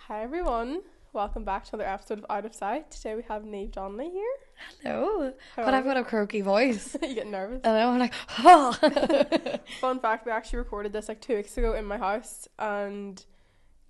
Hi everyone, welcome back to another episode of Out of Sight. Today we have Niamh Donnelly here. Hello. God, I've got a croaky voice. You getting nervous? I know, I'm like, oh. Fun fact, we actually recorded this like 2 weeks ago in my house, and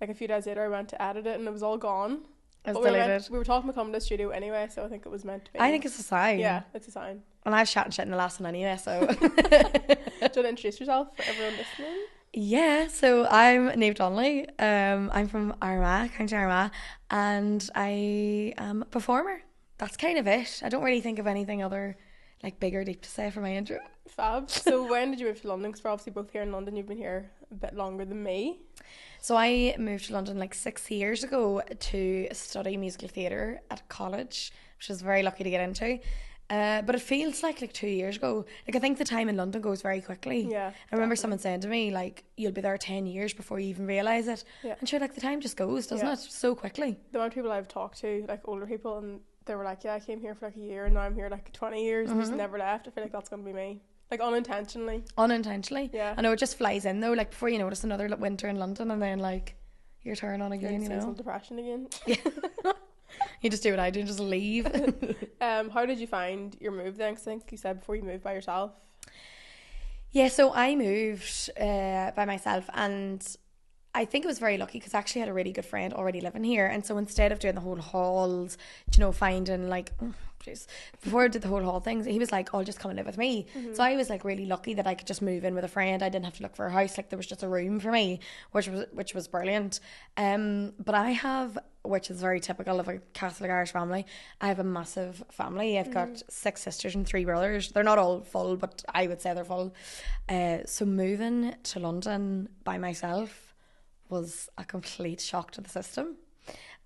like a few days later I went to edit it and it was all gone. It was deleted. We were talking to come to the studio anyway, so I think it was meant to be. I think it's a sign. Yeah, it's a sign. And I was chatting shit in the last one anyway, so. Do you want to introduce yourself for everyone listening? Yeah, so I'm Niamh Donnelly. I'm from Armagh, County Armagh, and I am a performer. That's kind of it. I don't really think of anything other like big or deep to say for my intro. Fab. So when did you move to London? Because we're obviously both here in London. You've been here a bit longer than me. So I moved to London like 6 years ago to study musical theatre at college, which I was very lucky to get into. But it feels like 2 years ago. Like, I think the time in London goes very quickly. Yeah. I remember someone saying to me, like, you'll be there 10 years before you even realise it. Yeah. And sure, like, the time just goes, doesn't it? So quickly. The amount of people I've talked to, like older people, and they were like, yeah, I came here for like a year and now I'm here like 20 years and just never left. I feel like that's going to be me. Like, unintentionally. Unintentionally. Yeah. I know, it just flies in though, like, before you notice another winter in London and then, like, your turn on again, you know? Some depression again. Yeah. You just do what I do and just leave. How did you find your move then? 'Cause I think you said before you moved by yourself. Yeah, so I moved by myself, and I think it was very lucky because I actually had a really good friend already living here. And so instead of doing the whole halls, finding like, before I did the whole hall things, he was like, oh, just come and live with me. So I was like really lucky that I could just move in with a friend. I didn't have to look for a house. Like, there was just a room for me, which was brilliant. But I have, which is very typical of a Catholic Irish family, I have a massive family. I've got 6 sisters and 3 brothers. They're not all full, but I would say they're full. So moving to London by myself was a complete shock to the system.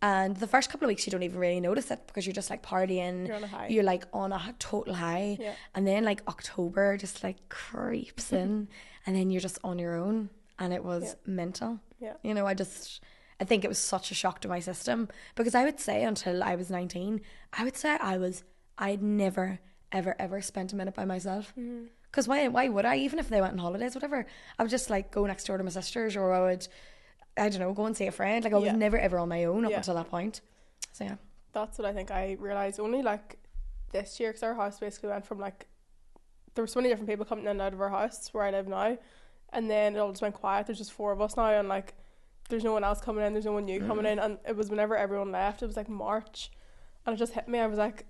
And the first couple of weeks you don't even really notice it because you're just like partying. You're on a high. You're like on a total high. Yeah. And then like October just like creeps in and then you're just on your own, and it was mental. Yeah. I think it was such a shock to my system because I would say until I was 19, I'd never ever spent a minute by myself. Because why would I? Even if they went on holidays, whatever, I would just like go next door to my sisters, or I would, I don't know, go and see a friend. Like, I was never ever on my own up until that point. So yeah, that's what I think I realised only like this year, because our house basically went from like, there were so many different people coming in and out of our house where I live now, and then it all just went quiet. There's just 4 of us now, and like there's no one else coming in, there's no one new coming in. And it was whenever everyone left, it was like March, and it just hit me. I was like,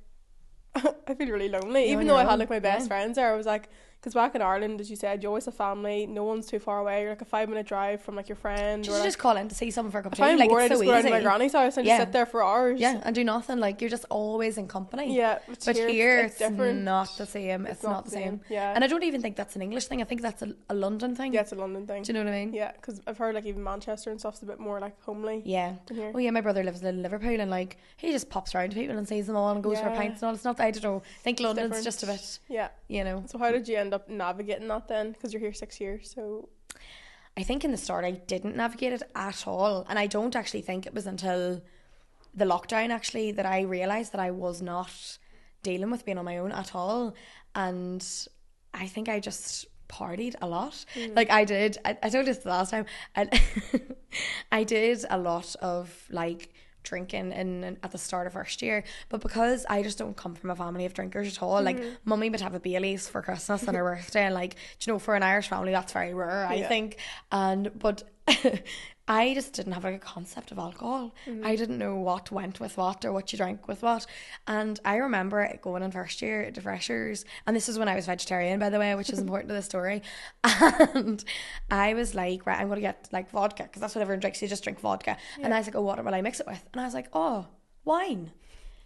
I feel really lonely. Even though I had like my best friends there, I was like, because back in Ireland, as you said, you always have family, no one's too far away. You're like a 5-minute drive from like your friend. you just call in to see someone for a cup of tea. I'm Like, bored, it's I so just go down easy. to my granny's house and just sit there for hours. Yeah, and do nothing. Like, you're just always in company. Yeah, but here it's different. not the same. It's not the same. Yeah, and I don't even think that's an English thing. I think that's a London thing. Yeah, it's a London thing. Do you know what I mean? Yeah, because I've heard like even Manchester and stuff's a bit more like homely. Yeah. Here. Oh yeah, my brother lives in Liverpool, and like he just pops around to people and sees them all and goes for pints and all. It's not. I don't know. I think London's just a bit. Yeah. So how did you end up navigating that then? Because you're here 6 years, so. I think in the start I didn't navigate it at all, and I don't actually think it was until the lockdown actually that I realised that I was not dealing with being on my own at all. And I think I just partied a lot. Like, I told you this the last time, I did a lot of like drinking at the start of first year, but because I just don't come from a family of drinkers at all, like mummy would have a Baileys for Christmas and her birthday, and like, for an Irish family that's very rare, I think. But I just didn't have like a concept of alcohol. I didn't know what went with what or what you drank with what. And I remember going in first year to Freshers, and this is when I was vegetarian, by the way, which is important to the story. And I was like, right, I'm going to get like vodka, because that's what everyone drinks. You just drink vodka. And I was like, oh, what will I mix it with? And I was like, oh, wine.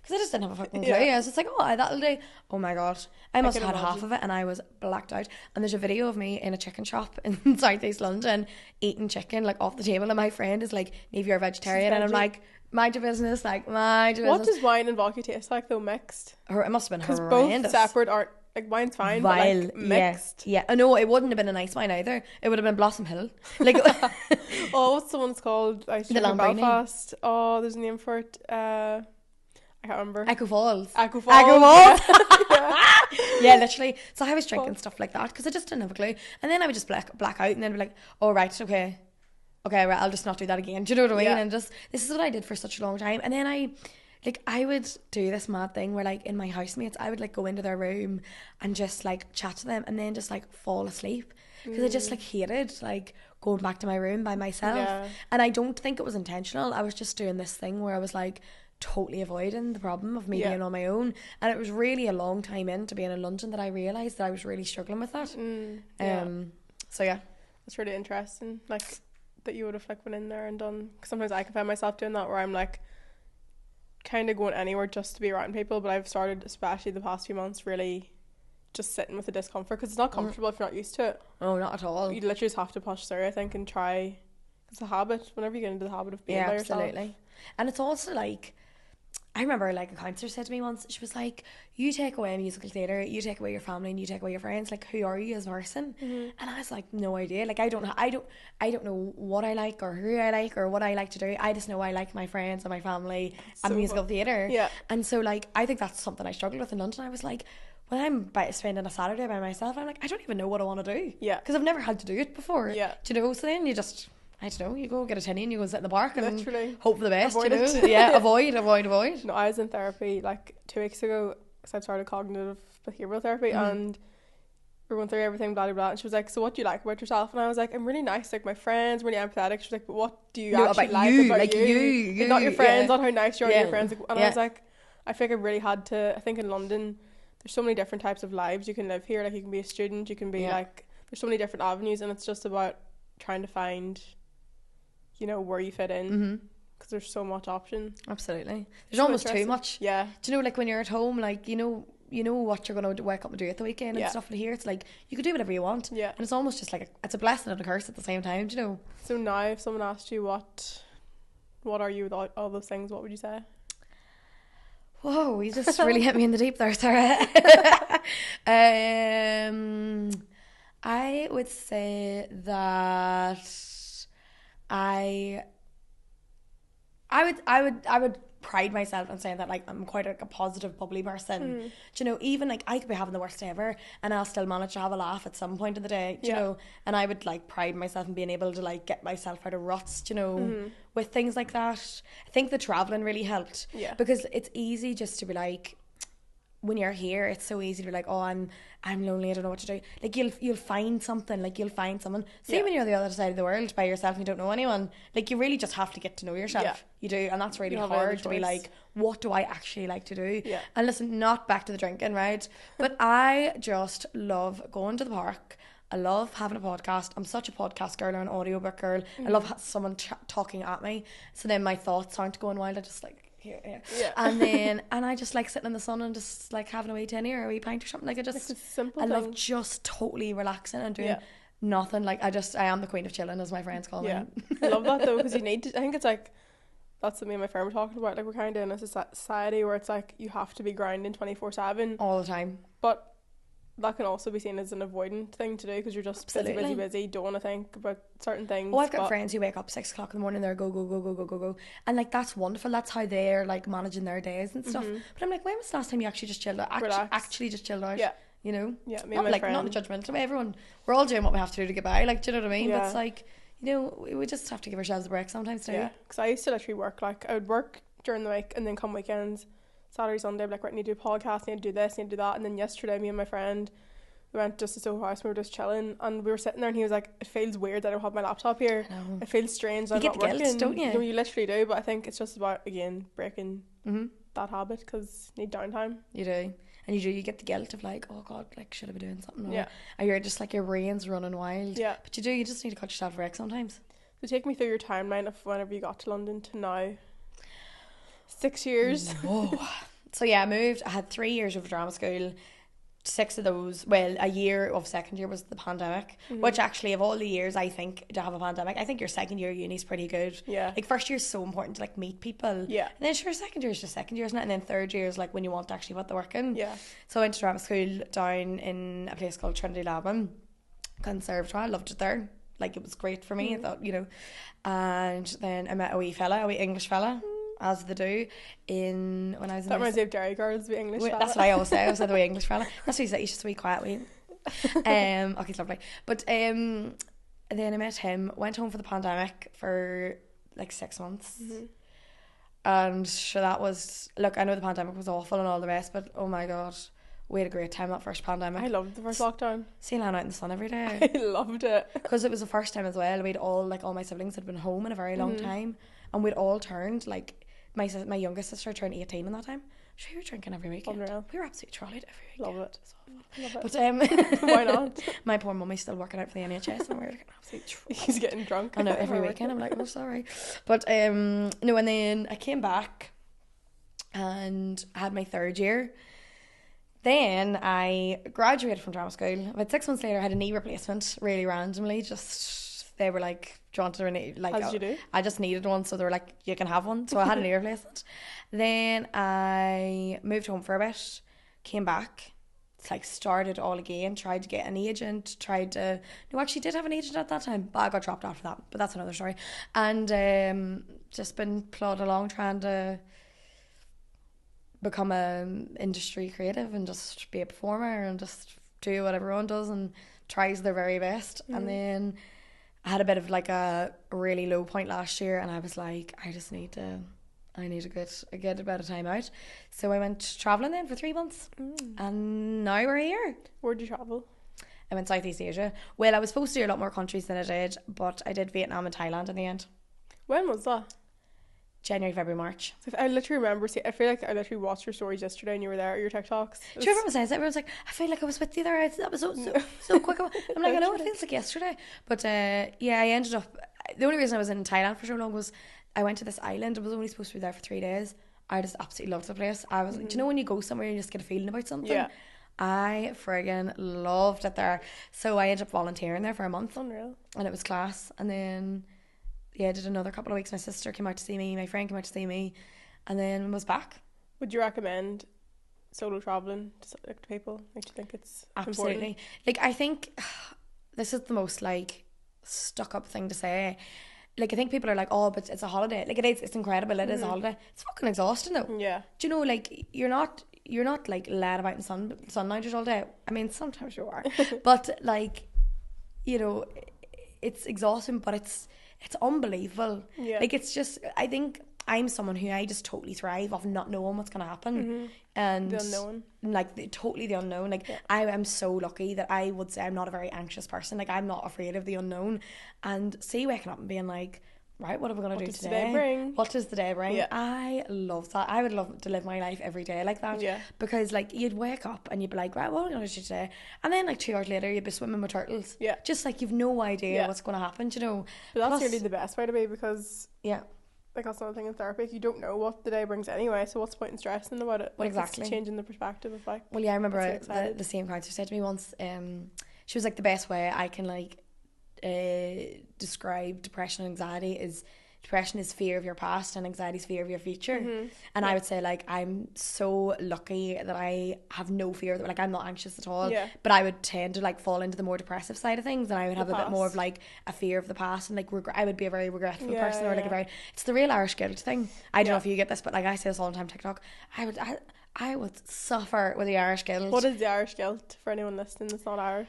Because I just didn't have a fucking clue. I was just like, oh, that'll do. Oh my God. I must have had half of it and I was blacked out. And there's a video of me in a chicken shop in South East London eating chicken like off the table, and my friend is like, Niamh, you're a vegetarian. And I'm like, mind your business, like, mind your business. What does wine and vodka taste like though mixed? It must have been horrendous. horrendous. Because both separate aren't, like, wine's fine, but like mixed. Yeah. No, it wouldn't have been a nice wine either. It would have been Blossom Hill. Like, oh, what's the one it's called? I the Lamborghini. Belfast. Oh, there's a name for it. I can't remember. Echo Falls. Yeah, literally. So I was drinking stuff like that because I just didn't have a clue. And then I would just black out and then be like, oh, right, okay. okay, right, I'll just not do that again. Do you know what I mean? Yeah. And just, this is what I did for such a long time. And then I would do this mad thing where like in my housemates, I would like go into their room and just like chat to them and then just like fall asleep because I just like hated like going back to my room by myself. Yeah. And I don't think it was intentional. I was just doing this thing where I was like totally avoiding the problem of me being on my own. And it was really a long time into being in London that I realised that I was really struggling with that. So yeah. It's really interesting, like, that you would have like went in there and done, because sometimes I can find myself doing that where I'm like kind of going anywhere just to be around people, but I've started, especially the past few months, really just sitting with the discomfort because it's not comfortable if you're not used to it. Oh, not at all. You literally just have to push through, I think, and try. It's a habit. Whenever you get into the habit of being by yourself. Absolutely. And it's also like, I remember like a counsellor said to me once, she was like, you take away musical theatre, you take away your family, and you take away your friends, like who are you as a person? And I was like, no idea. Like I don't know what I like or who I like or what I like to do. I just know I like my friends and my family and musical theatre. Yeah. And so like I think that's something I struggled with in London. I was like, when I'm spending a Saturday by myself, I'm like, I don't even know what I want to do. Yeah. Because I've never had to do it before. Yeah. Do you know? So then you just, I don't know, you go get a tinny and you go sit in the park and literally hope for the best, avoid you know? it. Yeah, avoid. No, I was in therapy like 2 weeks ago because I started cognitive behavioural therapy and we were going through everything, blah, blah, blah. And she was like, so what do you like about yourself? And I was like, I'm really nice, like my friends, really empathetic. She was like, but what do you actually like about you? Like, not your friends, not how nice you are to your friends. And I was like, I feel like I really had to, I think in London, there's so many different types of lives you can live here. Like you can be a student, you can be like, there's so many different avenues, and it's just about trying to find, you know, where you fit in, because there's so much option. Absolutely. There's almost too much. Yeah. Do you know, like when you're at home, like you know what you're going to wake up and do at the weekend and stuff. And here it's like you can do whatever you want. Yeah. And it's almost just like it's a blessing and a curse at the same time. Do you know? So now, if someone asked you what are you without all those things, what would you say? Whoa, you just really hit me in the deep there, Sarah. I would say that I would pride myself on saying that like I'm quite like a positive, bubbly person. Do you know, even like I could be having the worst day ever and I'll still manage to have a laugh at some point in the day, do you know, and I would like pride myself in being able to like get myself out of ruts, do you know, with things like that. I think the travelling really helped because it's easy just to be like, when you're here, it's so easy to be like, oh, I'm lonely, I don't know what to do. Like you'll find something, like you'll find someone. See, when you're on the other side of the world by yourself and you don't know anyone, like you really just have to get to know yourself. You do, and that's really hard to be like, what do I actually like to do? And listen, not back to the drinking, right? But I just love going to the park. I love having a podcast. I'm such a podcast girl or an audiobook girl. I love someone talking at me, so then my thoughts aren't going wild. I just like and I just like sitting in the sun and just like having a wee tinny or a wee pint or something. Like I love just totally relaxing and doing nothing. Like I am the queen of chilling, as my friends call me. I love that though, because you need to, I think it's like, that's what me and my friend were talking about, like we're kind of in a society where it's like you have to be grinding 24/7 all the time, but that can also be seen as an avoidant thing to do because you're just busy, don't want to think about certain things. I've got friends who wake up 6 o'clock in the morning, they're go, and like that's wonderful. That's how they're like managing their days and stuff. But I'm like, when was the last time you actually just chilled out? Actually just chilled out. You know? Yeah, me and not my like friend. Not judgmental, but everyone, we're all doing what we have to do to get by. Like, do you know what I mean? But it's like, you know, we just have to give ourselves a break sometimes too. Yeah, because I used to literally work, like I would work during the week and then come weekends, Saturday, Sunday, I'd be like, right, I need to do a podcast, I need to do this, I need to do that. And then yesterday, me and my friend, we went just to Soho House, we were just chilling and we were sitting there and he was like, it feels weird that I don't have my laptop here. It feels strange that I'm not working. Guilt, don't you? You literally do, but I think it's just about, again, breaking that habit because you need downtime. You do. And you get the guilt of like, oh God, like should I be doing something? Or you're just like your brain's running wild. Yeah. But you just need to cut yourself a break sometimes. So take me through your timeline of whenever you got to London to now. 6 years. Whoa. So yeah, I moved. I had 3 years of drama school. 6 of those, well, a year of second year was the pandemic, which actually of all the years I think to have a pandemic, I think your second year uni is pretty good. Yeah. Like first year is so important to like meet people. Yeah. And then sure, second year is just second year, isn't it? And then third year is like when you want to actually put the work in. Yeah. So I went to drama school down in a place called Trinity Laban Conservatoire. I loved it there. Like it was great for me. I thought, you know. And then I met a wee English fella. As they do when I was in that reminds me of Dairy Girls, the English fella. That's what I always say. I said the wee English fella. That's what he said. He's just a wee quiet wee. Okay, he's lovely. But then I met him, went home for the pandemic for like 6 months. Mm-hmm. And sure, that was, look, I know the pandemic was awful and all the rest, but oh my God, we had a great time that first pandemic. I loved the first lockdown. Seeing Anna out in the sun every day. I loved it. Because it was the first time as well, we'd all, like all my siblings had been home in a very long time, and we'd all turned, like my youngest sister turned 18 in that time. So we were drinking every weekend. Unreal. We were absolutely trolleyed every weekend. Love it. Love it. But why not? My poor mummy's still working out for the NHS, and we're like absolutely trolleyed. He's getting drunk. I know, every weekend I'm like, oh sorry. But no, and then I came back and I had my third year. Then I graduated from drama school. About 6 months later I had a knee replacement, really randomly. Just they were like, do you want to like, how did you do? I just needed one, so they were like, you can have one. So I had a knee replacement. Then I moved home for a bit, came back, it's like started all again, tried to get an agent, no, actually did have an agent at that time, but I got dropped after that, but that's another story. And just been plodding along trying to become an industry creative and just be a performer and just do what everyone does and tries their very best. And then I had a bit of like a really low point last year, and I was like, I need to get a bit of time out. So I went travelling then for 3 months, and now we're here. Where'd you travel? I went Southeast Asia. Well, I was supposed to do a lot more countries than I did, but I did Vietnam and Thailand in the end. When was that? January, February, March. I literally remember I feel like I literally watched your stories yesterday and you were there at your TikToks. Do you remember saying that? Everyone's like, I feel like I was with you there. That was so quick. I'm like, I know, it feels like yesterday. But yeah, I ended up, the only reason I was in Thailand for so long was I went to this island. I was only supposed to be there for 3 days. I just absolutely loved the place. I was like, do you know when you go somewhere and you just get a feeling about something? Yeah. I friggin' loved it there. So I ended up volunteering there for a month. Unreal. And it was class. And then I did another couple of weeks. My sister came out to see me, my friend came out to see me, and then was back. Would you recommend solo traveling to people? Like, do you think it's absolutely important? Like, I think this is the most like stuck up thing to say. Like, I think people are like, oh, but it's a holiday. Like, it's incredible, it is a holiday. It's fucking exhausting though. Yeah. Do you know, like, you're not like led about in sun loungers all day. I mean, sometimes you are. But like, you know, it's exhausting, but it's unbelievable. Yeah. Like, it's just, I think I'm someone who I just totally thrive off not knowing what's going to happen. And the unknown. Like, totally the unknown. Like, I am so lucky that I would say I'm not a very anxious person. Like, I'm not afraid of the unknown. And see, waking up and being like, right, what are we going to do today? What does the day bring? Yeah. I love that. I would love to live my life every day like that. Yeah. Because, like, you'd wake up and you'd be like, right, what are we going to do today? And then, like, 2 hours later, you'd be swimming with turtles. Yeah. Just, like, you've no idea what's going to happen, you know. But that's really the best way to be, because... Yeah. Like, that's another thing in therapy. You don't know what the day brings anyway, so what's the point in stressing about it? Well, like, exactly. It's changing the perspective of, like... Well, yeah, I remember the same counselor said to me once, she was like, the best way I can, like, describe depression and anxiety is... Depression is fear of your past and anxiety is fear of your future. And I would say, like, I'm so lucky that I have no fear, like, I'm not anxious at all. But I would tend to, like, fall into the more depressive side of things, and I would have a bit more of, like, a fear of the past, and, like, I would be a very regretful person, or like a very, it's the real Irish guilt thing. I don't know if you get this, but, like, I say this all the time TikTok, I would suffer with the Irish guilt. What is the Irish guilt for anyone listening that's not Irish?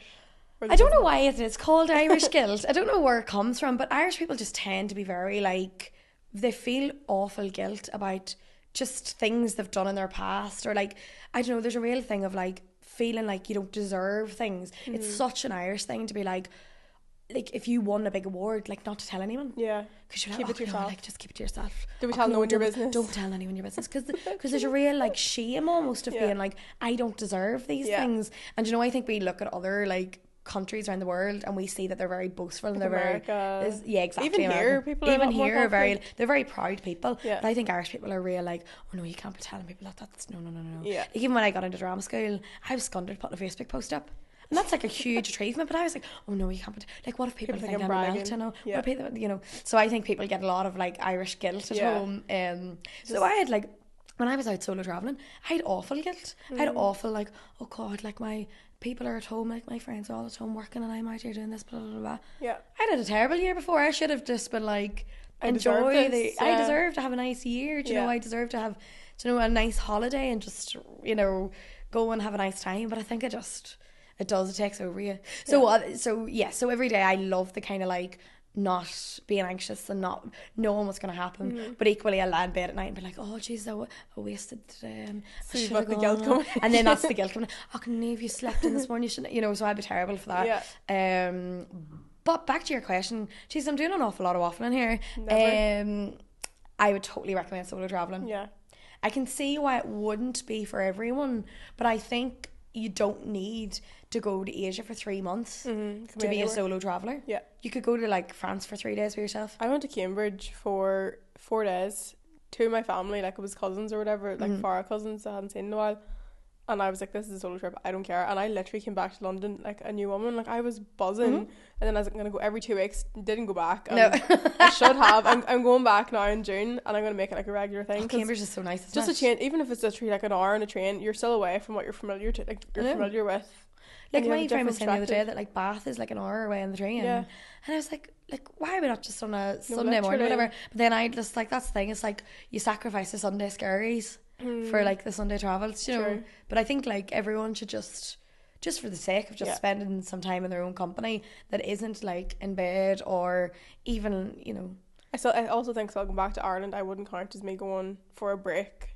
I don't know why it is called Irish guilt. I don't know where it comes from, but Irish people just tend to be very, like, they feel awful guilt about just things they've done in their past, or, like, I don't know, there's a real thing of, like, feeling like you don't deserve things. It's such an Irish thing to be like if you won a big award, like, not to tell anyone. Yeah. Because you're keep like, it to yourself. No, like, just keep it to yourself. Don't tell no one your business. Don't tell anyone your business. Because there's a real, like, shame almost of being like, I don't deserve these things. And, you know, I think we look at other, like, countries around the world and we see that they're very boastful and they're America. Yeah, exactly. Even here, people are more very, they're very proud people. Yeah. But I think Irish people are real, like, oh no, you can't be telling people that's no. Yeah. Like, even when I got into drama school, I was scared putting a Facebook post up. And that's, like, a huge achievement, but I was like, oh no, you can't be, like, what if people think I'm a melt, you know? Yeah. What if people, you know? So I think people get a lot of, like, Irish guilt at home. So I had, like, when I was out solo travelling, I had awful guilt. I had awful, like, oh God, like, my people are at home, like, my friends are all at home working and I'm out here doing this, blah, blah, blah. Yeah. I had a terrible year before. I should have just been like, I deserve to have a nice year. Do you know, I deserve to have, do you know, a nice holiday and just, you know, go and have a nice time. But I think It does. It takes over you. So every day I love the kind of like not being anxious and not knowing what's going to happen. But equally, I'll lie in bed at night and be like, oh, jeez, I wasted today. And So you've got the guilt coming. And then that's the guilt coming. Oh, can Niamh, you slept in this morning? You shouldn't, so I'd be terrible for that. Yeah. But back to your question. Jeez, I'm doing an awful lot of waffling here. Never. I would totally recommend solo travelling. Yeah. I can see why it wouldn't be for everyone, but I think you don't need to go to Asia for 3 months to be a solo traveller. Yeah. You could go to like France for 3 days for yourself. I went to Cambridge for 4 days. 2 of my family, like it was cousins or whatever, like far cousins I hadn't seen in a while. And I was like, this is a solo trip, I don't care. And I literally came back to London like a new woman. Like I was buzzing. And then I was like, I'm going to go every 2 weeks. Didn't go back. And No. I should have. I'm going back now in June, and I'm going to make it like a regular thing. Oh, Cambridge is so nice. Just a change, even if it's literally like an hour on a train, you're still away from what you're familiar to, like you're familiar with. Like my friend was saying the other day that like Bath is like an hour away on the train. Yeah. And I was like why are we not just on a Sunday morning or whatever? But then I just like, that's the thing, it's like you sacrifice the Sunday scaries for like the Sunday travels, you know. But I think like everyone should just for the sake of just spending some time in their own company that isn't like in bed or even, I also think, so I'll go back to Ireland, I wouldn't count as me going for a break.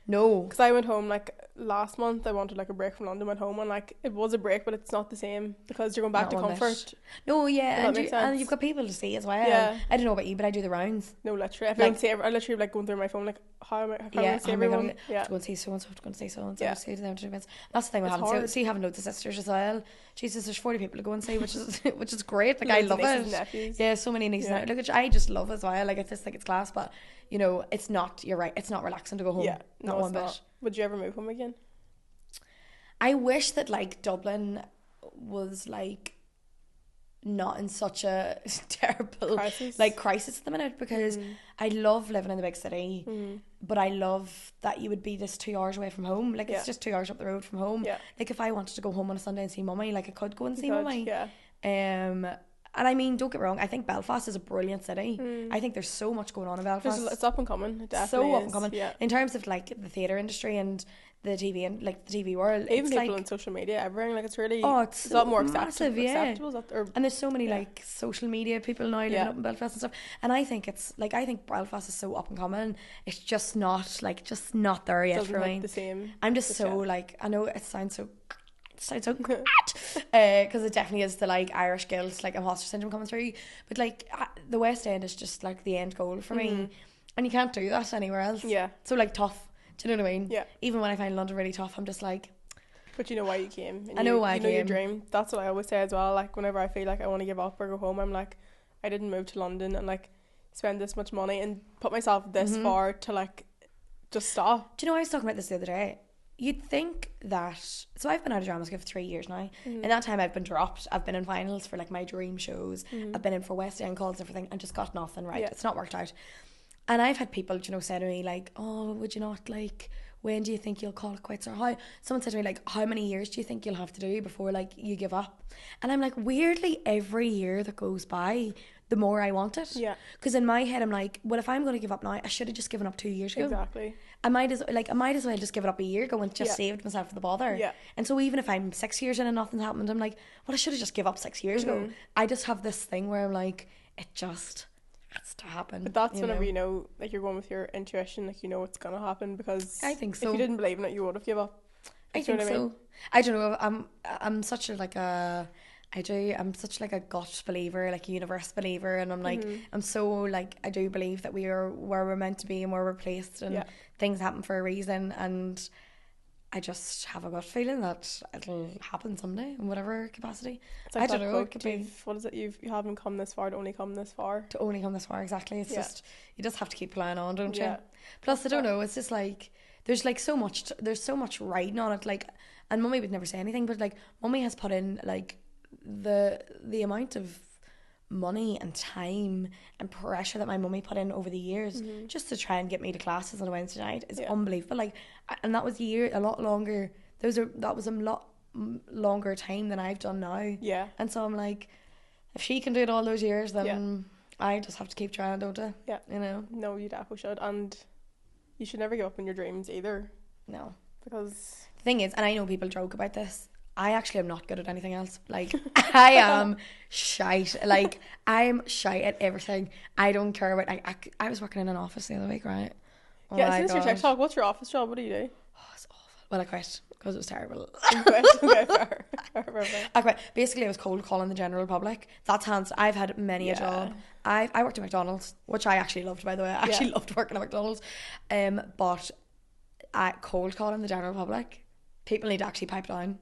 No, because I went home like last month. I wanted like a break from London, went home, and like it was a break, but it's not the same because you're going back to comfort. No, yeah, and you've got people to see as well. Yeah. I don't know about you, but I do the rounds. No, literally, I literally like going through my phone like how am I going to see everyone? To go and see so and so, to go and see so and so, see them to events. That's the thing with having see having loads of sisters as well. Jesus, there's 40 people to go and see, which is great. Like I love it. Yeah, so many nieces and nephews, which I just love as well. Like I just think it's class, but it's not. You're right. It's not relaxing to go home. Yeah, not one bit. Would you ever move home again? I wish that like Dublin was like not in such a terrible crisis at the minute, because I love living in the big city, but I love that you would be just 2 hours away from home. Like it's just 2 hours up the road from home. Like if I wanted to go home on a Sunday and see mummy, like I could go and see mummy. And I mean, don't get me wrong, I think Belfast is a brilliant city. I think there's so much going on in Belfast. It's up and coming. It definitely so up and coming. Yeah. In terms of like the theatre industry and the TV and like the TV world, even it's people like, on social media, everything, like it's really it's a lot more massive, acceptable. And there's so many like social media people now living up in Belfast and stuff. And I think it's like, I think Belfast is so up and coming. It's just not there yet for me. The same. I'm just so like, I know it sounds so great, because it definitely is the like Irish guilt, like imposter syndrome coming through, but like the West End is just like the end goal for me, and you can't do that anywhere else. So like tough, do you know what I mean? Even when I find London really tough, I'm just like, but you know why you came, and I know why I came. Your dream. That's what I always say as well. Like whenever I feel like I want to give up or go home, I'm like, I didn't move to London and like spend this much money and put myself this far to like just stop. Do you know, I was talking about this the other day. You'd think that, so I've been out of drama school for 3 years now. In that time I've been dropped. I've been in finals for like my dream shows. I've been in for West End calls and everything, and just got nothing right. It's not worked out. And I've had people, say to me like, oh, would you not like, when do you think you'll call it quits? Or how, someone said to me like, how many years do you think you'll have to do before like you give up? And I'm like, weirdly, every year that goes by, the more I want it. Because in my head I'm like, well, if I'm going to give up now, I should have just given up 2 years ago. Exactly. I might as well just give it up a year ago and just saved myself the bother. And so even if I'm 6 years in and nothing's happened, I'm like, well, I should have just give up 6 years ago. I just have this thing where I'm like, it just has to happen. But that's whenever you know, like you're going with your intuition, like you know it's gonna happen, because I think so. If you didn't believe in it, you would have given up. I think so. I don't know. I'm such a I'm such like a gut believer, like a universe believer, and I'm like, I'm so like, I do believe that we are where we're meant to be and where we're placed, and things happen for a reason, and I just have a gut feeling that it'll happen someday in whatever capacity. It's like I don't know. It could be, what is it? You haven't come this far to only come this far. To only come this far, exactly. It's just, you just have to keep playing on, don't you? Plus, I don't know. It's just like there's like so much. There's so much riding on it. Like, and Mummy would never say anything, but like Mummy has put in like the amount of money and time and pressure that my mummy put in over the years just to try and get me to classes on a Wednesday night is unbelievable. Like, and that was a lot longer. That was a lot longer time than I've done now. And so I'm like, if she can do it all those years, then I just have to keep trying, don't I? No, you definitely should, and you should never give up on your dreams either. No, because the thing is, and I know people joke about this, I actually am not good at anything else. Like, I am shite. Like, I'm shite at everything. I don't care about, I was working in an office the other week, right? Oh Yeah, my since your God. TikTok, what's your office job? What do you do? Oh, it's awful. Well, I quit because it was terrible. Okay, fair. I quit. Basically, I was cold calling the general public. That's hands. I've had many a job. I worked at McDonald's, which I actually loved, by the way. I actually loved working at McDonald's. But I cold calling the general public. People need to actually pipe down.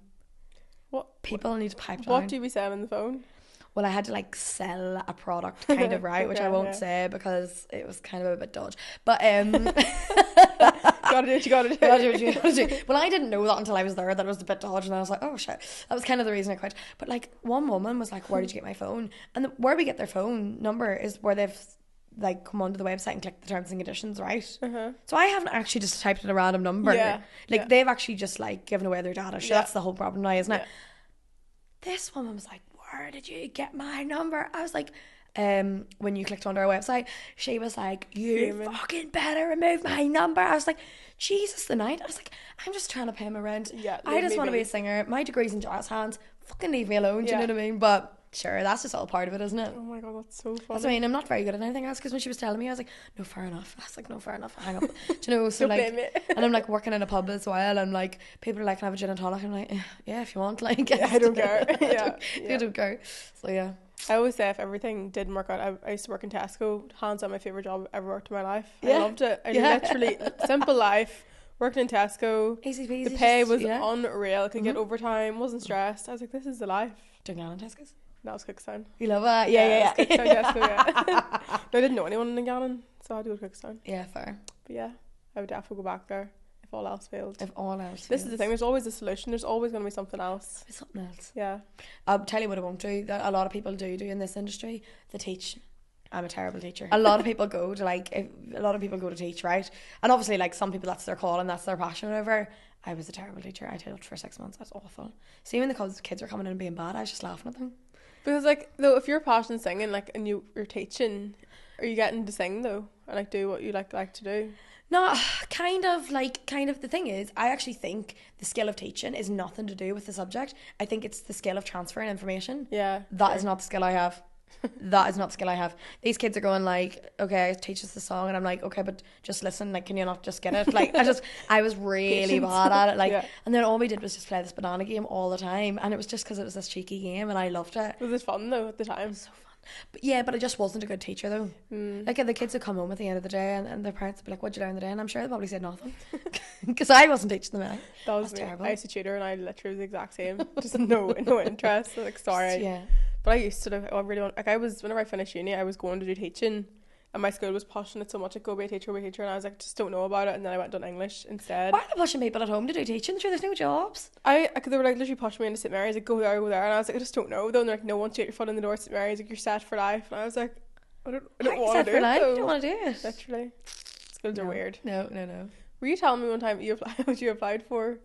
People need to pipe down. What do you be saying on the phone? Well, I had to like sell a product kind of, right, which I won't say because it was kind of a bit dodge. But gotta do what you gotta do. Gotta do. Well, I didn't know that until I was there, that it was a bit dodge, and I was like, oh shit. That was kind of the reason I quit. But like, one woman was like, where did you get my phone? And where we get their phone number is where they've like come onto the website and click the terms and conditions, right? So I haven't actually just typed in a random number. They've actually just like given away their data. So that's the whole problem now, isn't it? This woman was like, where did you get my number? I was like, when you clicked onto our website, she was like, you fucking better remove my number. I was like, Jesus, the night. I was like, I'm just trying to pay my rent. I just want to be a singer. My degree's in jazz hands. Fucking leave me alone. Do you know what I mean? But sure, that's just all part of it, isn't it? Oh my God, that's so funny. That's what I mean. I'm not very good at anything else, because when she was telling me, I was like, no, fair enough. I was like, no, fair enough. Hang up. Do you know? So like, and I'm like working in a pub as well, and like people are like, can I have a gin and tonic? I'm like, yeah, if you want. Like, I don't care. I don't care. So yeah. I always say if everything didn't work out, I used to work in Tesco. Hands on my favourite job I've ever worked in my life. I loved it. I literally, simple life, working in Tesco. Easy peasy. The pay was unreal. I could get overtime, wasn't stressed. I was like, this is the life. Doing that in Tesco's? That was Cookstown. You love it? Yeah. Tesco, I didn't know anyone in Gannon, so I had to go to Cookstown. Yeah, fair. But yeah, I would definitely go back there if all else failed. This is the thing, there's always a solution. There's always going to be something else. Yeah. I'll tell you what I won't do, that a lot of people do in this industry. They teach. I'm a terrible teacher. A lot of people go to teach, right? And obviously, like, some people, that's their call and that's their passion or whatever. I was a terrible teacher. I taught for 6 months. That's awful. See, when the kids were coming in and being bad, I was just laughing at them. Because, like, though, if you're passionate singing, like, and you're teaching, are you getting to sing, though? And, like, do what you like to do? No, kind of. The thing is, I actually think the skill of teaching is nothing to do with the subject. I think it's the skill of transferring information. Yeah. That is not the skill I have. That is not the skill I have. These kids are going like, okay, teach us the song, and I'm like, okay, but just listen, like, can you not just get it? Like, I was really bad at it, like, and then all we did was just play this banana game all the time, and it was just because it was this cheeky game, and I loved it. Was it fun though at the time? So fun. But I just wasn't a good teacher though. Like, the kids would come home at the end of the day, and their parents would be like, what'd you learn today? And I'm sure they probably said nothing, because I wasn't teaching them any. That's terrible. I used to tutor, and I literally was the exact same. Just no interest. So, like, sorry. Yeah. But I used to, whenever I finished uni, I was going to do teaching, and my school was pushing it so much, like, go be a teacher, and I was like, just don't know about it, and then I went on English instead. Why are they pushing people at home to do teaching? Sure, there's no jobs. They were like literally pushing me into St Mary's, like, go there, and I was like, I just don't know though, and they're like, no, once you get your foot in the door at St Mary's, like, you're set for life, and I was like, I don't want to do it though. You don't want to do it. Literally. Schools are weird. No. Were you telling me one time what you applied for?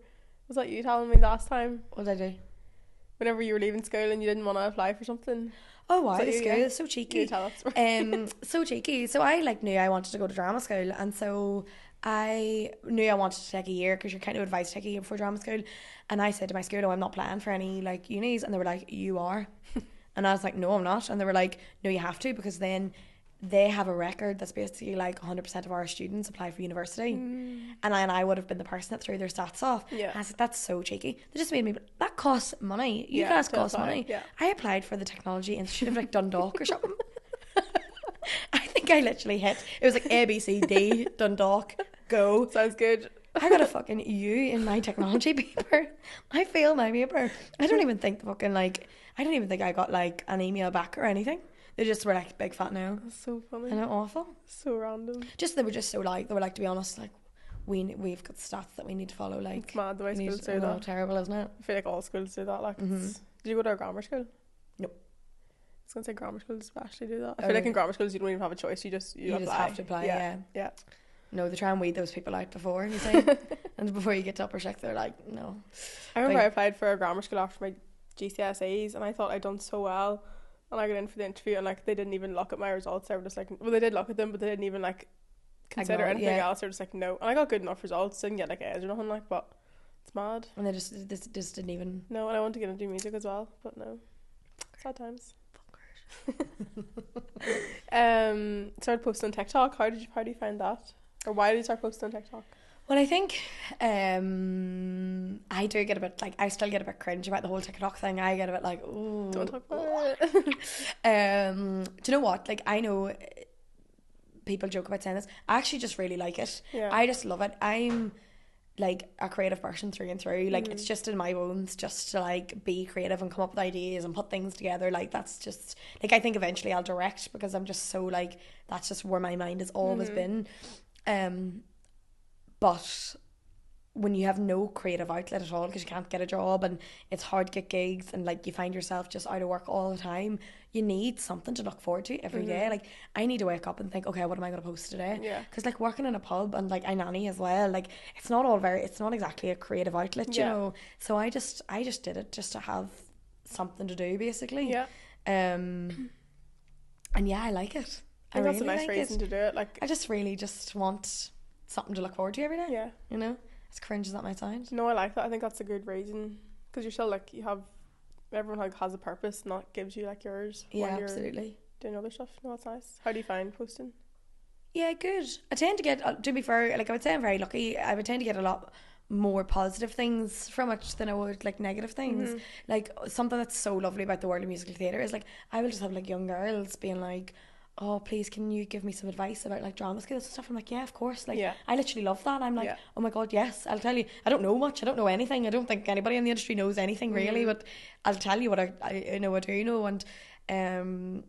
Was that you telling me last time? What did I do? Whenever you were leaving school and you didn't want to apply for something. Oh wow, the school is so cheeky. You tell us. So cheeky. So I knew I wanted to go to drama school, and so I knew I wanted to take a year, because you're kind of advised to take a year before drama school. And I said to my school, "No, I'm not planning for any like unis," and they were like, "You are," and I was like, "No, I'm not," and they were like, "No, you have to, because then they have a record that's basically like 100% of our students apply for university." And I would have been the person that threw their stats off. I was like, that's so cheeky. They just made me, that costs money. You guys cost money. I applied for the Technology Institute of like Dundalk or something. I think I literally hit, it was like A, B, C, D, Dundalk, go. Sounds good. I got a fucking U in my technology paper. I failed my paper. I don't even think I got like an email back or anything. They just were like, big fat no. That's so funny. Isn't it awful? So random. They were just so like, they were like, to be honest, like, we've got stats that we need to follow. Like, it's mad the way schools do that. Terrible, isn't it? I feel like all schools do that. Like, did you go to a grammar school? No. I was gonna say grammar schools actually do that. I feel like in grammar schools you don't even have a choice. You just have to apply. Yeah. No, they try and weed those people out before, you say, and before you get to upper sec, they're like, no. I remember I applied for a grammar school after my GCSEs, and I thought I'd done so well. And I got in for the interview, and like they didn't even look at my results. They were just like, well, they did look at them, but they didn't even like consider anything else. They're just like, no. And I got good enough results. Didn't get like A's or nothing, like, but It's mad. And they just didn't even. No, and I want to get into music as well, but no. Sad times. Started posting on TikTok. How do you find that? Or why did you start posting on TikTok? Well, I think I do get a bit like, I still get a bit cringe about the whole TikTok thing. I get a bit like, ooh, Don't talk about it. do you know what? Like, I know people joke about saying this. I actually just really like it. Yeah. I just love it. I'm like a creative person through and through. Like, it's just in my bones just to like be creative and come up with ideas and put things together. Like, that's just like, I think eventually I'll direct, because I'm just so like, that's just where my mind has always been. But when you have no creative outlet at all, because you can't get a job and it's hard to get gigs, and like you find yourself just out of work all the time, you need something to look forward to every day. Like, I need to wake up and think, okay, what am I going to post today? Yeah. Because like working in a pub, and like I nanny as well, like it's not exactly a creative outlet, you know. So I just did it just to have something to do, basically. Yeah. And yeah, I like it. I think that's a nice reason to do it. Like, I just really just want something to look forward to every day. Yeah. You know, as cringe as that might sound. No, I like that. I think that's a good reason, because you're still like, everyone like has a purpose, and that gives you like yours. Yeah, when you're absolutely. doing other stuff. No, that's nice. How do you find posting? Yeah, good. I tend to get, to be fair, like I would say I'm very lucky. I would tend to get a lot more positive things from it than I would like negative things. Like, something that's so lovely about the world of musical theatre is like, I will just have like young girls being like, oh, please, can you give me some advice about like drama skills and stuff? I'm like, yeah, of course. Like, I literally love that. I'm like, oh my god, yes, I'll tell you. I don't know much. I don't know anything. I don't think anybody in the industry knows anything really, but I'll tell you what I know. I do know. And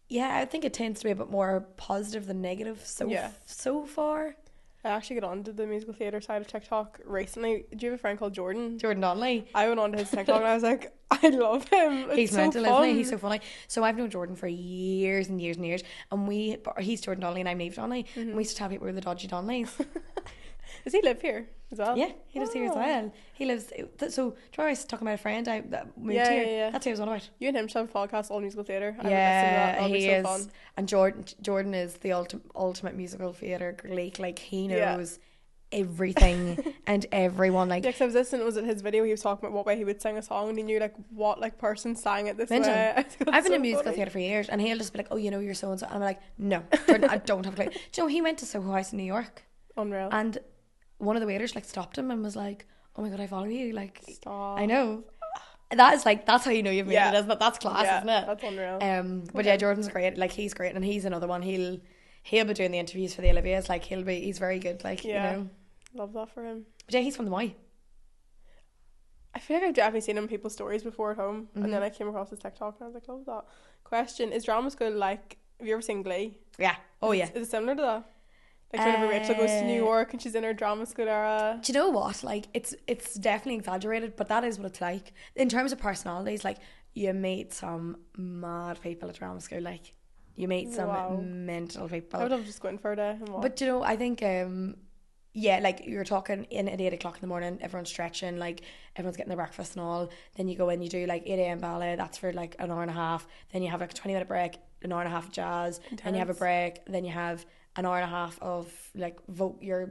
yeah, I think it tends to be a bit more positive than negative so far. I actually got onto the musical theatre side of TikTok recently. Do you have a friend called Jordan? Jordan Donnelly. I went onto his TikTok and I was like, I love him. It's He's so mental, fun. isn't he? He's so funny. So I've known Jordan for years and years and years, and he's Jordan Donnelly and I'm Niamh Donnelly, and we used to tell people we were the dodgy Donnellys. Does he live here as well? Yeah, he lives here as well. He lives. So, do you know I was talking about a friend that moved here? Yeah. That's who I was on about. You and him should have a podcast, All Musical Theatre. Yeah, he is. So fun. And Jordan is the ultimate musical theatre geek. Like, he knows everything and everyone. Like, yeah, because I was listening, was it his video? He was talking about what way he would sing a song, and he knew like what like person sang it this way. I've been in musical theatre for years, and he'll just be like, "Oh, you know, you're so and so," and I'm like, "No, Jordan, I don't have a clue." Do you know, he went to Soho House in New York. Unreal. And one of the waiters like stopped him and was like, "Oh my god, I follow you!" Like, stop. I know. That is like, that's how you know you've made it, isn't it? That's class, isn't it? That's unreal. But yeah, Jordan's great. Like, he's great, and he's another one. He'll be doing the interviews for the Olivias. Like, he's very good. Like, you know, love that for him. But yeah, he's from the Y. I feel like I've definitely seen him in people's stories before at home, and then I came across his TikTok and I was like, love that. Question: is drama school like? Have you ever seen Glee? Yeah. Oh yeah. Is it similar to that? Like, whenever Rachel goes to New York and she's in her drama school era. Do you know what? Like, it's definitely exaggerated, but that is what it's like. In terms of personalities, like, you meet some mad people at drama school. Like, you meet some mental people. I would have just gone for a day. But you know, I think yeah, like, you're talking in at 8 o'clock in the morning, everyone's stretching, like, everyone's getting their breakfast and all. Then you go in, you do like 8 a.m. ballet, that's for like an hour and a half. Then you have like a 20-minute break, an hour and a half of jazz. Intense. Then you have a break. Then you have an hour and a half of like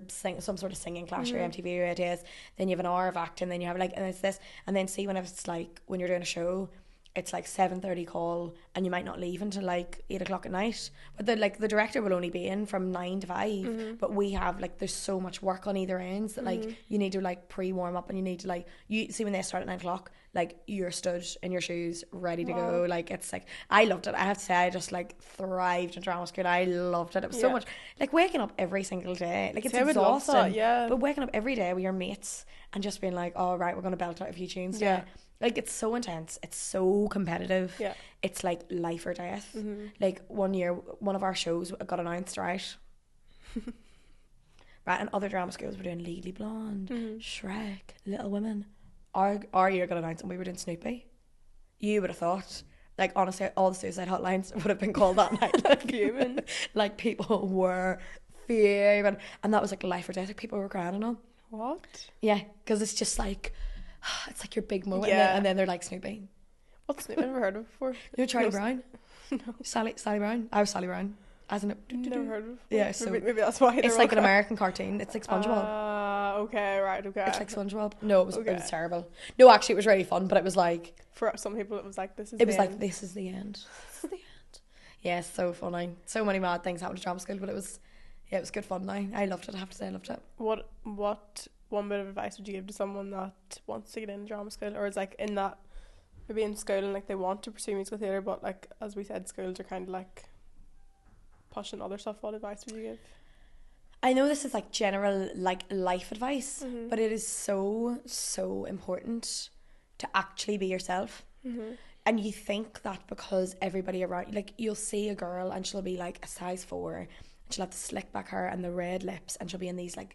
some sort of singing class, your MTV or ATS. Then you have an hour of acting. Then you have like, and it's this. And then see, when it's like, when you're doing a show, it's like 7:30 call, and you might not leave until like 8 o'clock at night. But the director will only be in from 9 to 5. But we have like, there's so much work on either ends that like you need to like pre-warm up, and you need to like, you see when they start at 9 o'clock, like, you're stood in your shoes ready to go. Like, it's like, I loved it. I have to say, I just like thrived in drama school. I loved it. It was so much like waking up every single day. Like, it's exhausting. But waking up every day with your mates and just being like, oh right, we're gonna belt out a few tunes today. Like, it's so intense. It's so competitive. Yeah. It's like life or death. Like, one year, one of our shows got announced, right? Right, and other drama schools were doing Legally Blonde, Shrek, Little Women. Our year got announced and we were doing Snoopy. You would have thought, like, honestly, all the suicide hotlines would have been called that night. Like, fuming. Like, people were fuming. And that was like life or death. Like, people were crying and all. What? Yeah, because it's just like, it's like your big moment, and then they're like Snoopy. What's Snoopy? I've never heard of it before. You know Charlie Brown? No. Sally Brown? I was Sally Brown. As in never heard of it before. Yeah, so maybe that's why. It's like an American cartoon. It's like SpongeBob. Okay, right, okay. It's like SpongeBob. No, it was Okay. terrible. No, actually, it was really fun, but it was like For some people, it was like, this is it was the like end. this is the end. This is the end. Yeah, so funny. So many mad things happened to drama school, but it was good fun. Now I loved it. I have to say, I loved it. What one bit of advice would you give to someone that wants to get into drama school, or is like in that, maybe in school and like they want to pursue musical theatre, but like as we said, schools are kind of like pushing other stuff? What advice would you give? I know this is like general like life advice, Mhm. but it is so important to actually be yourself. Mhm. And you think that because everybody around, like you'll see a girl and she'll be like a size 4, and she'll have the slick back hair and the red lips, and she'll be in these like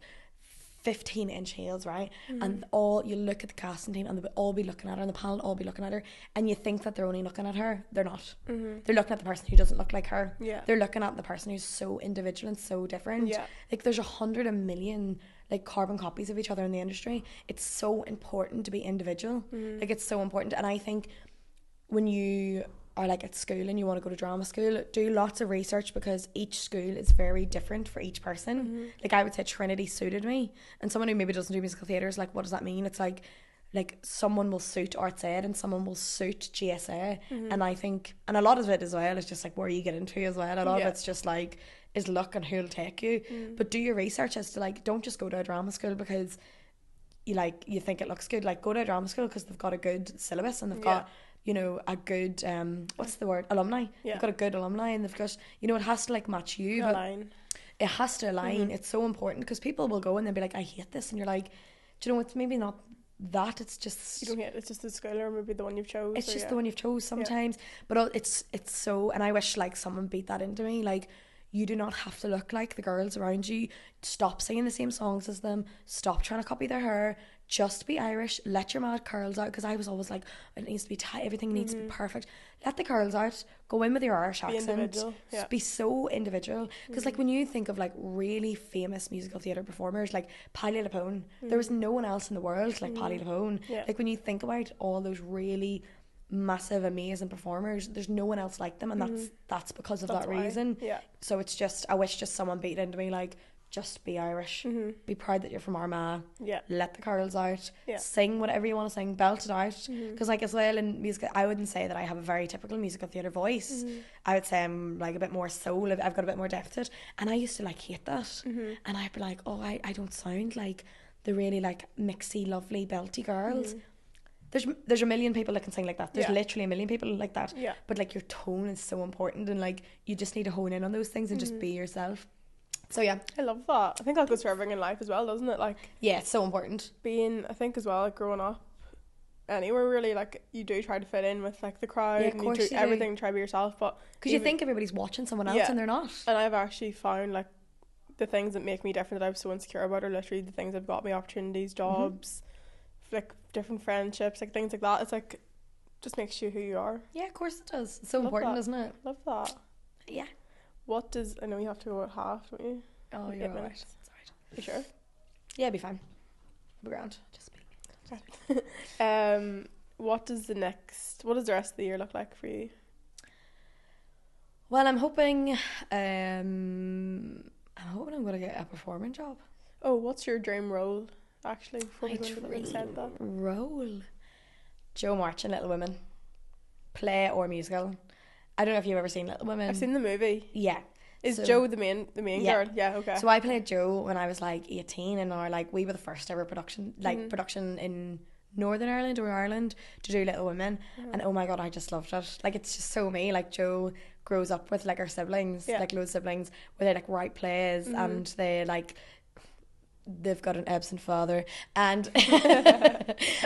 15-inch heels, right? And all you look at the casting team and they'll all be looking at her, and the panel will all be looking at her, and you think that they're only looking at her. They're not. They're looking at the person who doesn't look like her. Yeah. They're looking at the person who's so individual and so different. Yeah. Like there's 100 million like carbon copies of each other in the industry. It's so important to be individual. Like it's so important. And I think when you are like at school and you want to go to drama school, do lots of research, because each school is very different for each person. Like I would say Trinity suited me, and someone who maybe doesn't do musical theatre is like, what does that mean? It's like someone will suit arts ed and someone will suit GSA. And I think, and a lot of it as well is just like where you get into as well. A lot of it's just like is luck and who'll take you. But do your research as to like, don't just go to a drama school because you think it looks good. Like go to a drama school because they've got a good syllabus and they've got, you know, a good what's the word, alumni. They've got a good alumni, and they've got, you know, it has to like match you. Align. It has to align. It's so important, because people will go and they'll be like, I hate this, and you're like, do you know, it's maybe not that, it's just, You don't hate, it's just the school, or maybe the one you've chose. it's or, just the one you've chose sometimes. But it's so, and I wish like someone beat that into me, like you do not have to look like the girls around you. Stop singing the same songs as them. Stop trying to copy their hair. Just be Irish. Let your mad curls out, because I was always like, it needs to be tight, everything needs to be perfect. Let the curls out. Go in with your Irish accent. individual, yeah. Be so individual. Because like when you think of like really famous musical theatre performers like Patti LuPone, there was no one else in the world like Patti LuPone. Yeah. Like when you think about all those really massive, amazing performers, there's no one else like them, and that's because of That's that why. reason. Yeah. So it's just, I wish just someone beat into me like, just be Irish. Be proud that you're from Armagh. Yeah. Let the curls out. Yeah. Sing whatever you want to sing. Belt it out. Because like as well in music, I wouldn't say that I have a very typical musical theatre voice. I would say I'm like a bit more soul. I've got a bit more depth to it. And I used to like hate that. And I'd be like, oh, I don't sound like the really like mixy, lovely, belty girls. There's a million people that can sing like that. There's literally a million people like that. Yeah. But like your tone is so important, and like you just need to hone in on those things and just be yourself. So yeah, I love that. I think that goes for everything in life as well, doesn't it? Like yeah, it's so important. being, I think as well, like growing up anywhere really, like you do try to fit in with like the crowd, Yeah, of and course you you do do. everything to try to be yourself, but Because you even- think everybody's watching someone else, Yeah. and they're not. and I've actually found like the things that make me different that I was so insecure about are literally the things that have got me opportunities, jobs, like different friendships, like things like that. It's like just makes you who you are. Yeah, of course it does. It's so Love important, that. isn't it? Love that. Yeah. What does, I know you have to go at half, don't you? Oh, Like you're 8 alright. minutes. It's alright. You sure? Yeah, it'll be fine. It'll be grand. Just be. What does the rest of the year look like for you? Well, I'm hoping I'm gonna get a performing job. Oh, what's your dream role, actually, before we My go into the said that? role. Joe March in Little Women. Play or musical. I don't know if you've ever seen Little Women. I've seen the movie. Yeah. Is So- Joe the main Yeah. girl? Yeah, okay. So I played Joe when I was like 18, and we were the first ever production in Northern Ireland or Ireland to do Little Women, and oh my god, I just loved it. Like it's just so me. Like Joe grows up with like her siblings, like loads of siblings, where they like write plays and they've got an absent father, and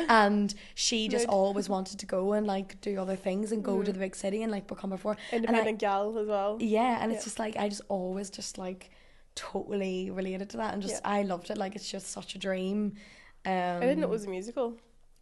and she just always wanted to go and like do other things and go to the big city and like become a performer. Independent gal as well. Yeah, and it's just like I just always just like totally related to that, and just I loved it. Like it's just such a dream. I didn't know it was a musical.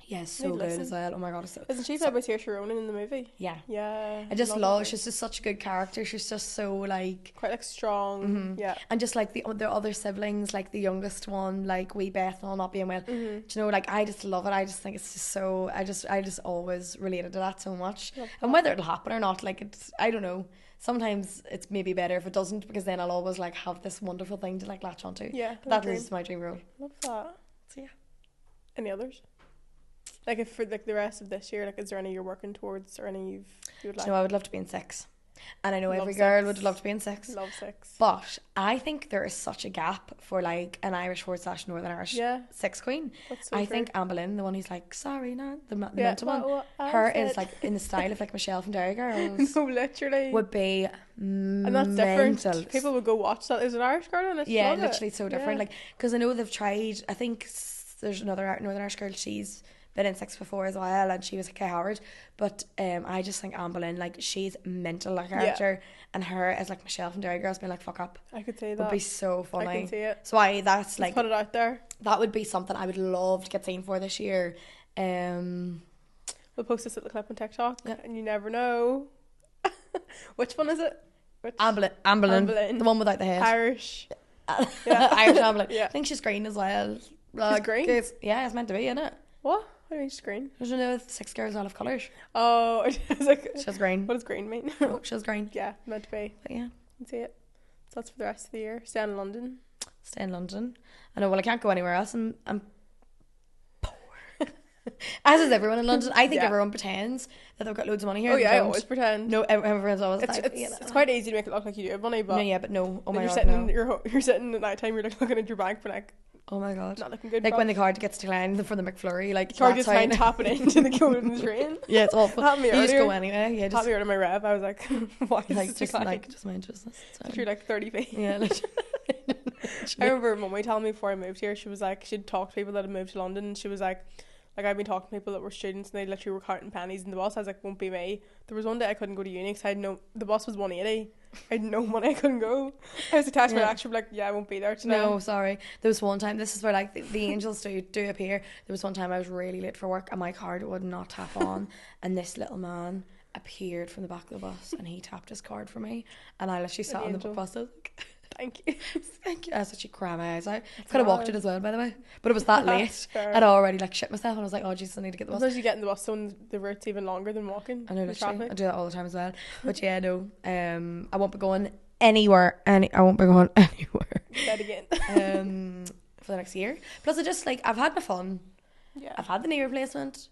Yeah, so Need to good listen. as well. Oh my god, it's so, Isn't she played by Saoirse Ronan in the movie? yeah. Yeah. I just that love. movie. She's just such a good character. She's just so like, Quite like strong. Yeah. and just like the other siblings, like the youngest one, like wee Bethel not being well. Do you know, like I just love it. I just think it's just so. I just always related to that so much. And whether it'll happen or not, like it's, I don't know. Sometimes it's maybe better if it doesn't, because then I'll always like have this wonderful thing to like latch onto. Yeah. That is my dream role. Love that. So yeah. Any others? Like if for like the rest of this year, like is there any you're working towards or any you would like? No, I would love to be in 6. And I know Love every girl 6. would love to be in 6. Love 6. But I think there is such a gap for like an Irish / Northern Irish Yeah. 6 queen. That's so I true. think Anne Boleyn, the one who's like, sorry, no, the Yeah, mental one. what I Her said. is like in the style of like Michelle from Dairy Girls. No, literally. Would be And that's mental. different. People would go watch that. There's an Irish girl in it. Yeah, Love literally it. so different. Yeah. Like, because I know they've tried. I think there's another Northern Irish girl. She's been in 6 before as well, and she was Kay Howard. But I just think Anne Boleyn, like, she's mental, like character, and her as like Michelle from Dairy Girls being like fuck up. I could say Would that. be so funny. I can see it. So that's Let's like put it out there. that would be something I would love to get seen for this year. We'll post this at the clip on TikTok, Yeah. and you never know. Which one is it? Which? Anne Boleyn, Boleyn. the one without the head. Irish. Yeah. Irish Anne Boleyn. Yeah. I think she's green as well. green? Yeah, it's meant to be, isn't it? What? How do you mean she's green? There's no 6 girls all of colours. Oh, I was like, She's green. what does green mean? No, she's green. Yeah, meant to be. But yeah, Can see it. So that's for the rest of the year. Stay in London. stay in London. I know, well, I can't go anywhere else. I'm poor. As is everyone in London. I think Yeah. everyone pretends that they've got loads of money here. Oh They yeah, I don't. always pretend. No, everyone's always It's, like, it's, you know. it's quite easy to make it look like you do have money, but No, yeah, but no. Oh my you're god, sitting no. you're sitting at night time, you're like looking at your bank, but like Oh my god. not looking good. Like but when the card gets declined for the McFlurry, like card that's just how you fine know. tapping into the golden train. Yeah, it's awful. Happened You to me just earlier. go anyway. Yeah, Had just me out of my rev. I was like, why is like this just declined? like just mind business. It's fine. Through like 30p. Yeah, literally. I remember mummy telling me before I moved here, she was like, she'd talk to people that had moved to London, and she was like I've been talking to people that were students and they literally were counting pennies in the bus. I was like, won't be me. There was one day I couldn't go to uni because the bus was 180. I had no money, I couldn't go. I was attached to my lecturer, like, yeah, I won't be there today. No, sorry. There was one time, this is where like the angels do appear. There was one time I was really late for work and my card would not tap on, and this little man appeared from the back of the bus and he tapped his card for me, and I literally sat on the angel. bus. I was like, Thank you. thank you. I was actually crying my eyes out. Could have walked it as well, by the way, but it was that late. Fair. I'd already like shit myself and I was like, oh Jesus, I need to get the bus. Sometimes you get in the bus, so the route's even longer than walking. I know, in literally. traffic. I do that all the time as well. But yeah, no. I won't be going anywhere. I won't be going anywhere. Dead again. For the next year. Plus, I just like I've had my fun. Yeah. I've had the knee replacement.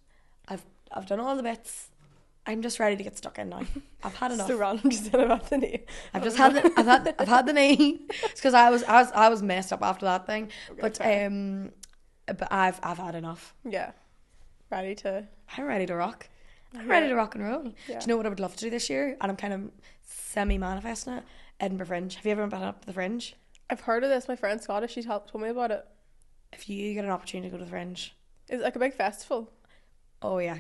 I've done all the bits. I'm just ready to get stuck in now. I've had enough. So random, just said about the knee. I've just had I've had the knee. It's because I was messed up after that thing. Okay, But fair. but I've had enough. Yeah. Ready to. I'm ready to rock. I'm Yeah. ready to rock and roll. Yeah. Do you know what I would love to do this year? And I'm kind of semi-manifesting it. Edinburgh Fringe. Have you ever been up to the Fringe? I've heard of this. My friend Scottish, she's told me about it. If you get an opportunity to go to the Fringe, Is it like a big festival? oh yeah,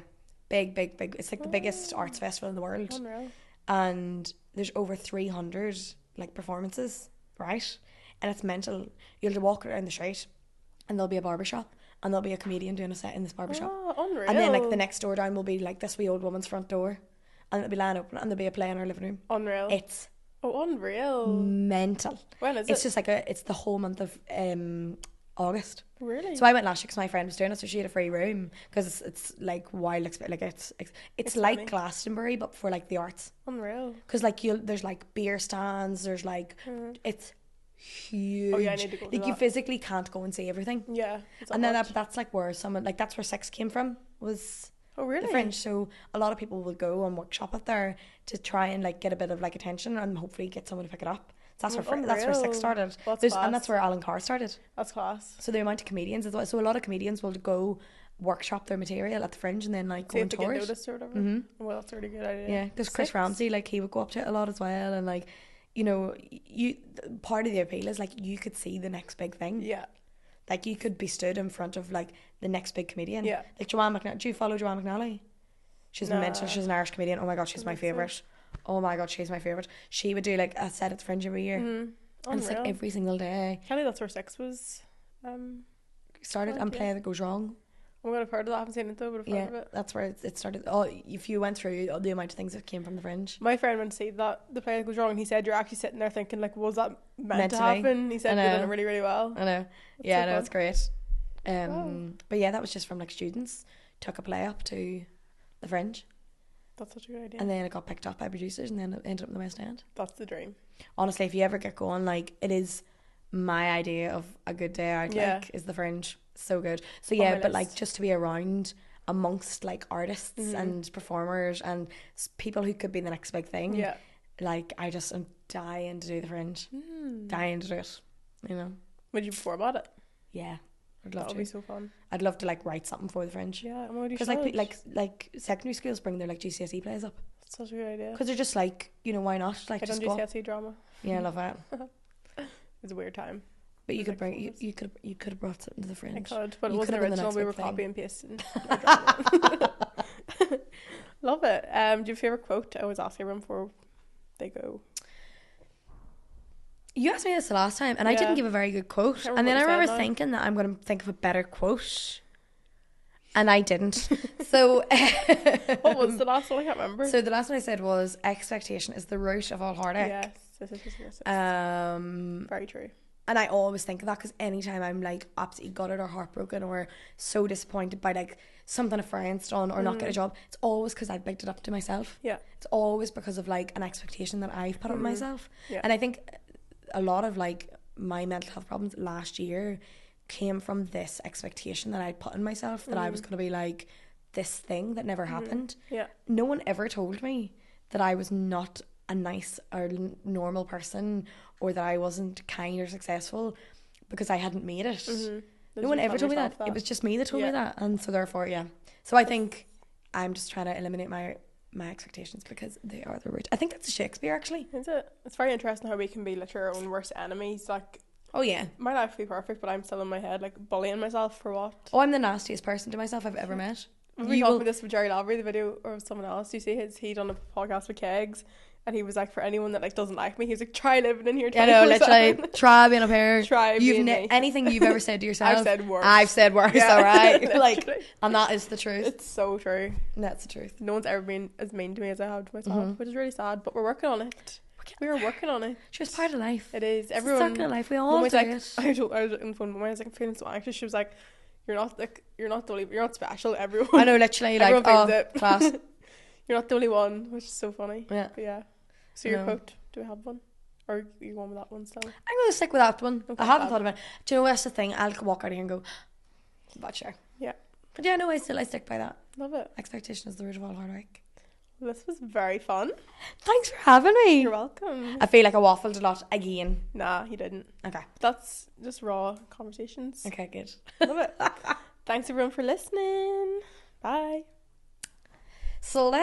big. It's like the biggest arts festival in the world. Unreal. And there's over 300 like performances, right? And it's mental. You'll walk around the street and there'll be a barbershop and there'll be a comedian doing a set in this barbershop. Oh, unreal. And then like the next door down will be like this wee old woman's front door and it'll be lying open and there'll be a play in her living room. Unreal. It's Oh, unreal. mental. When is It's it? just like it's the whole month of August. Really? So I went last year because my friend was doing it, so she had a free room because it's like wild, like it's like funny. Glastonbury but for like the arts. Unreal. Because like there's like beer stands, there's like it's huge. Oh, yeah, I need to go to like you that. physically can't go and see everything. Yeah. it's And then much. that's like where someone like that's where Six came from, was Oh, really? the Fringe. So a lot of people will go and workshop it there to try and like get a bit of like attention and hopefully get someone to pick it up. So that's where Six Unreal. started. Well, that's And that's class. where Alan Carr started. That's class. So the amount of comedians as well. So a lot of comedians will go workshop their material at the Fringe and then like See go if and they get tour it. noticed or whatever. Mhm. Well, that's a really good idea. Yeah, there's Chris 6? Ramsey, like he would go up to it a lot as well, and like, you know, part of the appeal is like you could see the next big thing. Yeah. Like you could be stood in front of like the next big comedian. Yeah. Like Joanne McNally. Do you follow Joanne McNally? She's Nah. mental. She's an Irish comedian. Oh my god, she's my think so. favourite. Oh my god, she's my favourite. She would do like a set at the Fringe every year, Mm. and it's like Unreal. every single day. Kelly, that's where Six was. Started and yeah. play that goes wrong. I'm gonna have heard of that. I haven't seen it though, but I've Yeah, heard of it. that's where it started. Oh, if you went through all the amount of things that came from the Fringe. My friend went to see that the play that goes wrong, and he said you're actually sitting there thinking like, was that meant to be. happen? He said they I did know. it really, really well. I know. That's Yeah, so no, fun. it's great. Wow. But yeah, that was just from like students took a play up to the Fringe, That's such a good idea. and then it got picked up by producers, and then it ended up in the West End. That's the dream. Honestly, if you ever get going, like it is my idea of a good day out. Like, is the Fringe. So good. So On my but list. like just to be around amongst like artists and performers and people who could be the next big thing. Yeah. Like, I just am dying to do the Fringe. Dying to do it. You know. Would you perform at it? Yeah. I'd love That to. would be so fun. I'd love to like write something for the Fringe. Yeah, and what do you Because like secondary schools bring their like GCSE plays up. That's such a good idea. Because they're just like, you know, why not? Like, I just done go. GCSE drama. Yeah, I love that. It's a weird time. But you It was could like bring photos. you could have brought something to the I Fringe. could, but it You wasn't could have been the original. next We big were thing. copy and pasting. Love it. Do you have a favourite quote? I always ask everyone before they go. You asked me this the last time, and I didn't give a very good quote. Can't And then I remember what you remember said now. thinking that I'm going to think of a better quote, and I didn't. So, What was the last one? I can't remember. so the last one I said was, "Expectation is the root of all heartache." Yes, this. Very true. And I always think of that because anytime I'm like absolutely gutted or heartbroken or so disappointed by like something a friend's done or not get a job, it's always because I picked it up to myself. Yeah. It's always because of like an expectation that I've put on myself. Yeah. And I think a lot of like my mental health problems last year came from this expectation that I'd put on myself that I was going to be like this thing that never happened. Yeah. No one ever told me that I was not a nice or normal person or that I wasn't kind or successful because I hadn't made it. No one ever told me that. It was just me that told me that. And so therefore, yeah. So I think I'm just trying to eliminate my expectations because they are the root. I think that's Shakespeare actually. Is it? It's very interesting how we can be literally our own worst enemies. Like, Oh yeah. my life would be perfect, but I'm still in my head, like bullying myself for what? Oh, I'm the nastiest person to myself I've ever met. We talked about this with Jerry Lavery, the video, or someone else. You see he done a podcast with Kegs, and he was like, for anyone that like doesn't like me, he was like, try living in here. I know, 24/7. literally. Try being up here. Try being me. Anything you've ever said to yourself. I've said worse. Yeah. All right. Like, Literally. and that is the truth. It's so true. That's the truth. No one's ever been as mean to me as I have to myself, which is really sad. But we're working on it. We are working on it. She was part of life. It is. It's a Everyone. circle of life. We all Mum do was like, it. I was on the phone. Mum was like, I'm feeling so anxious. She was like, you're not the only, you're not special. Everyone. I know, literally, like, Everyone feels it. class. You're not the only one, which is so funny. Yeah. But yeah. So your No. quote, do we have one? Or are you going with that one still? I'm going to stick with that one. Okay, I haven't fab. thought about it. Do you know what's the thing? I'll walk out of here and go, but sure. Yeah. But yeah, no, I stick by that. Love it. Expectation is the root of all heartache. This was very fun. Thanks for having me. You're welcome. I feel like I waffled a lot again. Nah, you didn't. Okay. That's just raw conversations. Okay, good. Love it. Thanks everyone for listening. Bye. Slay.